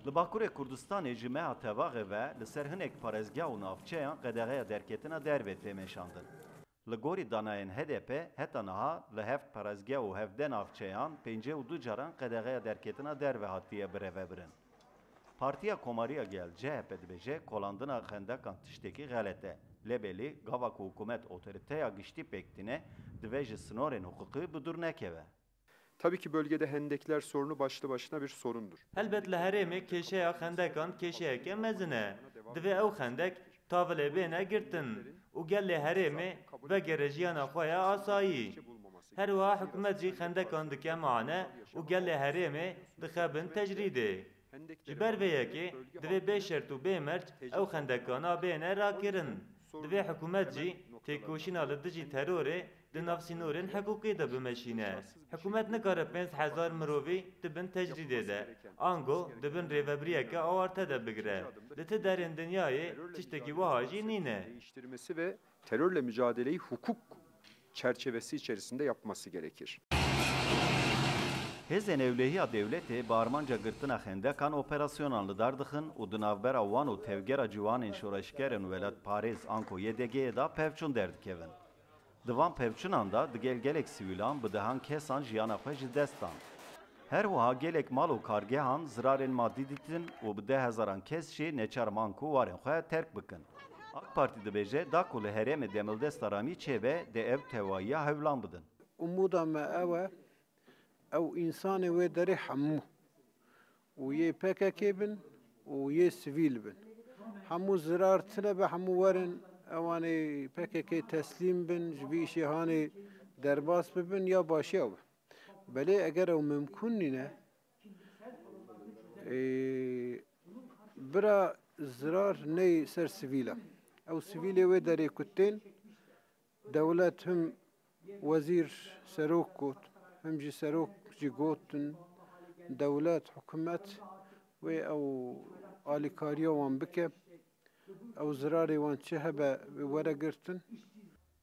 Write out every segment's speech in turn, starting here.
Li Bakurê Kurdistanê ji meha tevagê ve li ser hinek parêzgeha û navçeyan qedeğeya derketina dervê tê meşandin. Li gorî danayên HDP heta niha li heft parêzgeha û hevdê navçeyan pêncê û du caran qedeğeya derketina dervê hatiye birêvebirin. Partiya Komariya Gel CHP dibêje kolandina xendekan tiştekî xelet e. Lêbelê gava ku hikûmet otoriteya giştî pêktîne divê ji sinorên hukukî bi dur nekeve. Tabii ki bölgede hendekler sorunu başlı başına bir sorundur. Helbet li herêmê kêşeya xendekan kêşeyeke mezin e. Divê ew xendek tavilê bêne girtin û gelê herêmê vegere jiyana xwe ya asayî. Her wiha hikûmet jî xendekan dike mane û gelê herêmê dixebin tecrîdê. Ji ber vê yekê divê bê şert û bê merc ew xendekana bêne rakirin. Divê hikûmet jî têkoşîna li dijî terorê di nav sînorên hikûkî de bimeşîne. Hikûmet nikare 5,000 mirovî dibin tecrîdê de. Ango dibin rêvebiriyeke awarte de bigire. Li ti derên dinyayê tiştekî wiha jî nîne. Değiştirmesi ve terörle mücadeleyi hukuk çerçevesi içerisinde yapması gerekir. Hêzên Ewlehiya Dewletê barmanca girtina xendekan operasyonan li dar dixin û di navbera wan û tevgera ciwanên şoreşgerên Welatparêz Anko YDG'ye da pevçûn derdikevin. Di van pevçûnan da digel gelek sivîlan bi dihan kesan jiyana xwe ji dest dan. Her wiha gelek mal û kargehan zirarên madî dîtin û bi 10,000 kes jî neçar manku warên xwe terk bikin. AK Parti dibêje da ku li herêmê Demildesta Ramî çêbe de ev tewayiya hewlan bidin. Umuda me ew e ew însanê wê derê hemû û yê PKK bin û yê sivîl bin. Hemû zirar tune be hemû werin ewanê PKK teslîm bin ji vî şêhanê derbas bibin ya başiya be. Belê eger ew mimkûn nîne bira zirar neyê ser sivîl e. Ew sivîlê wê derê ku tên dewlet him wezîr serok got hem jî serok jî gotin dewlet hikûmet wê ew alîkariya wan bike ew zirarê wan çi hebe were girtin.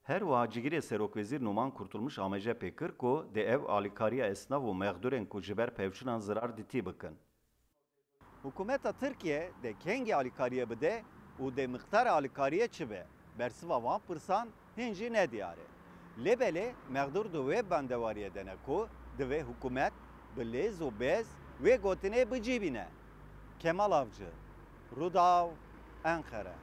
Her wiha cigirê Serokwezîr Numan Kurtulmuş amece pê kir ku de ev alîkariya esnav û mexdûrên ku ji ber pevçûnan zirar dîtî bikin. Hikûmeta Tirkiye de kengî alîkariye bide û de miqdara alîkariye çi be? Bersiva wan pirsan hin jî nediyare. Lêbelê mexdûr di wê bandewariye dene ku divê hikûmet bi lêz û bez wê gotinê bicîbîne. Kemal Avcı, Rudaw, Ankara.